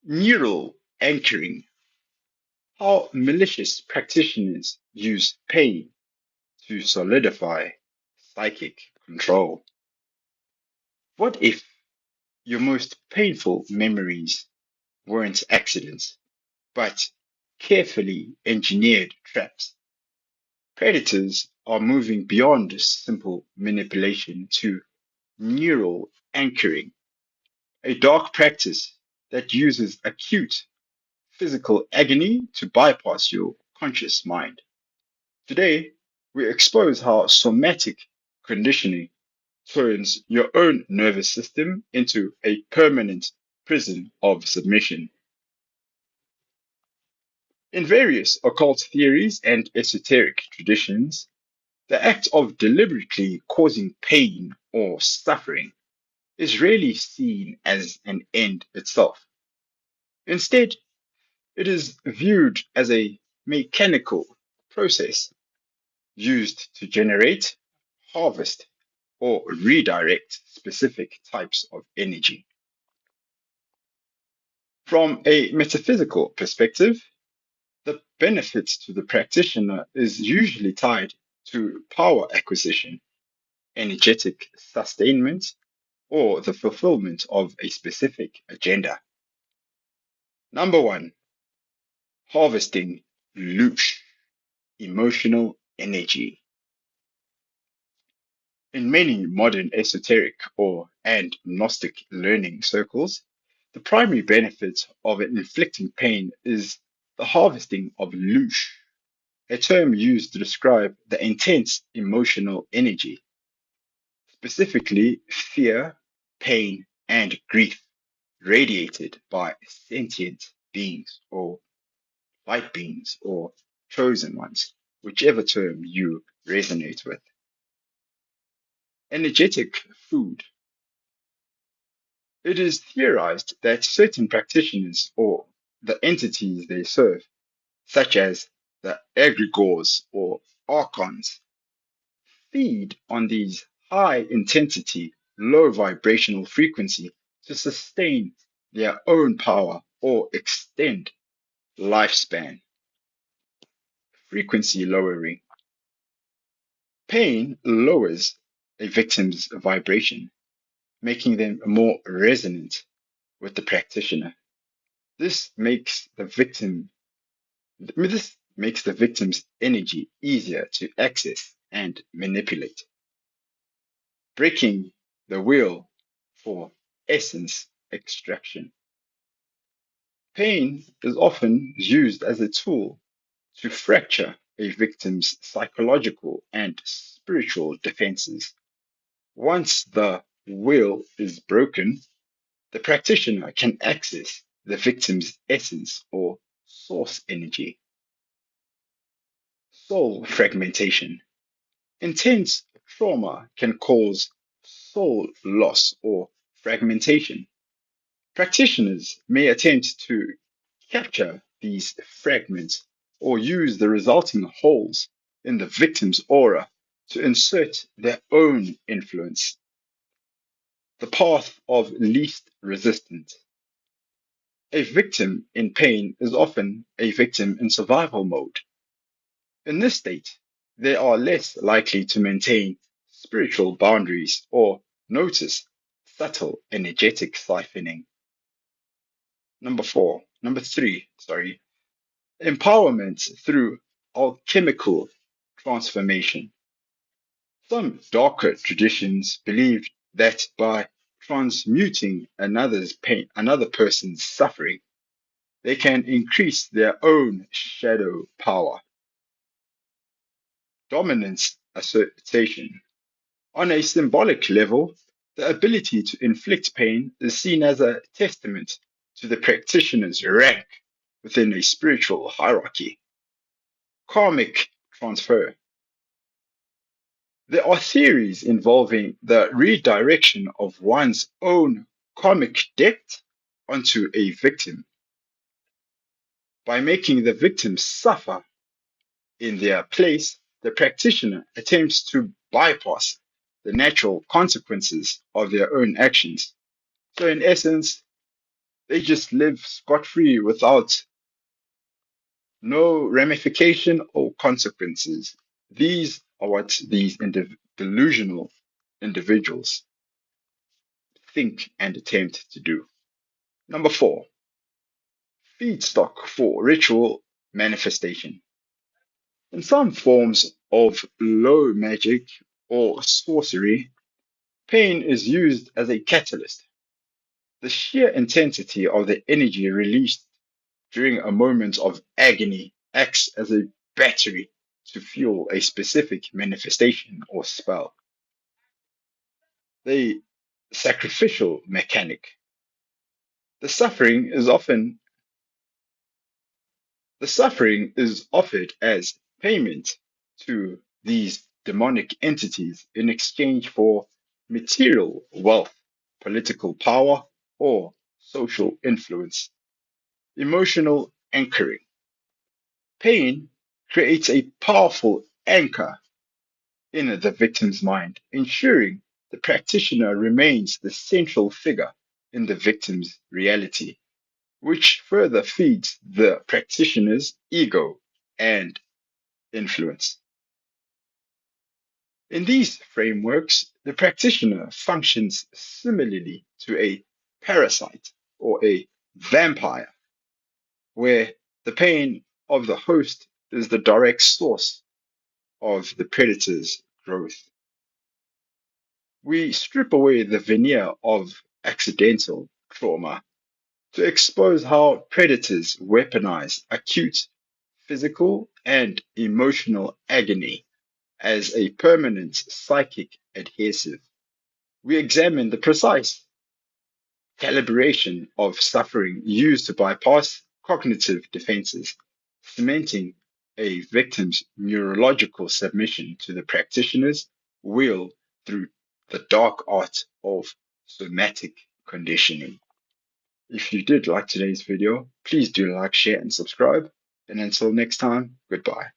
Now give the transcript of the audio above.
Neural anchoring. How malicious practitioners use pain to solidify psychic control. What if your most painful memories weren't accidents, but carefully engineered traps? Predators are moving beyond simple manipulation to neural anchoring, a dark practice that uses acute physical agony to bypass your conscious mind. Today, we expose how somatic conditioning turns your own nervous system into a permanent prison of submission. In various occult theories and esoteric traditions, the act of deliberately causing pain or suffering is rarely seen as an end itself. Instead, it is viewed as a mechanical process used to generate, harvest, or redirect specific types of energy. From a metaphysical perspective, the benefit to the practitioner is usually tied to power acquisition, energetic sustainment, or the fulfillment of a specific agenda. Number one, harvesting loosh, emotional energy. In many modern esoteric and Gnostic learning circles, the primary benefit of inflicting pain is the harvesting of loosh, a term used to describe the intense emotional energy, specifically fear, pain, and grief, radiated by sentient beings or light beings or chosen ones, whichever term you resonate with. Energetic food. It is theorized that certain practitioners or the entities they serve, such as the egregores or archons, feed on these high intensity, low vibrational frequency to sustain their own power or extend lifespan. Frequency lowering. Pain lowers a victim's vibration, making them more resonant with the practitioner. This makes the victim's energy easier to access and manipulate, breaking the wheel for essence extraction. Pain is often used as a tool to fracture a victim's psychological and spiritual defenses. Once the will is broken, the practitioner can access the victim's essence or source energy. Soul fragmentation. Intense trauma can cause soul loss or fragmentation. Practitioners may attempt to capture these fragments or use the resulting holes in the victim's aura to insert their own influence. The path of least resistance. A victim in pain is often a victim in survival mode. In this state, they are less likely to maintain spiritual boundaries or notice subtle energetic siphoning. Number three, empowerment through alchemical transformation. Some darker traditions believed that by transmuting another person's suffering, they can increase their own shadow power. Dominance assertion. On a symbolic level, the ability to inflict pain is seen as a testament to the practitioner's rank within a spiritual hierarchy. Karmic transfer. There are theories involving the redirection of one's own karmic debt onto a victim. By making the victim suffer in their place, the practitioner attempts to bypass the natural consequences of their own actions. So, in essence, They just live scot-free without no ramification or consequences. These are what these delusional individuals think and attempt to do. Number four, feedstock for ritual manifestation. In some forms of low magic or sorcery, pain is used as a catalyst. The sheer intensity of the energy released during a moment of agony acts as a battery to fuel a specific manifestation or spell. The sacrificial mechanic. The suffering is often the suffering is offered as payment to these demonic entities in exchange for material wealth, political power, or social influence. Emotional anchoring. Pain creates a powerful anchor in the victim's mind, ensuring the practitioner remains the central figure in the victim's reality, which further feeds the practitioner's ego and influence. In these frameworks, the practitioner functions similarly to a parasite or a vampire, where the pain of the host is the direct source of the predator's growth. We strip away the veneer of accidental trauma to expose how predators weaponize acute physical and emotional agony as a permanent psychic adhesive. We examine the precise calibration of suffering used to bypass cognitive defenses, cementing a victim's neurological submission to the practitioner's will through the dark art of somatic conditioning. If you did like today's video, please do like, share, and subscribe. And until next time, goodbye.